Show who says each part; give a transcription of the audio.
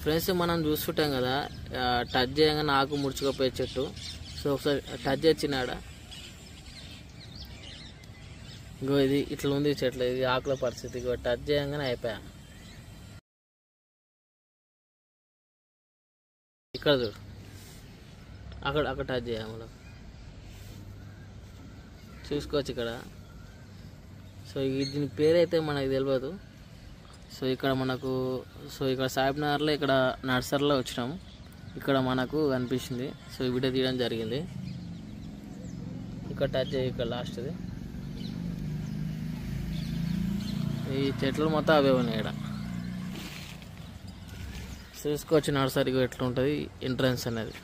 Speaker 1: Friends మనం చూస్తుంటాం కదా, టచ్ చేయగానే ఆకు ముడుచుకుపోయే చెట్టు. సో ఒకసారి టచ్ చేసినాడ, ఇంకో ఇది ఇట్లా ఉంది చెట్లు, ఇది ఆకుల పరిస్థితి. ఇంకో టచ్ చేయగానే అయిపోయా. ఇక్కడ చూడు, అక్కడ టచ్ చేయాలి మనం, చూసుకోవచ్చు ఇక్కడ. సో దీని పేరైతే మనకు తెలియదు. సో ఇక్కడ మనకు, సో ఇక్కడ సాహిబ్ నగర్లో ఇక్కడ నర్సరీలో వచ్చినాము, ఇక్కడ మనకు కనిపించింది. సో ఈ వీడియో తీయడం జరిగింది. ఇక్కడ టచ్ చేయి, ఇక్కడ లాస్ట్ది. ఈ చెట్లు మొత్తం అవే ఉన్నాయి ఇక్కడ. చూసుకోవచ్చు నర్సరీకి ఎట్లా ఉంటుంది ఎంట్రన్స్ అనేది.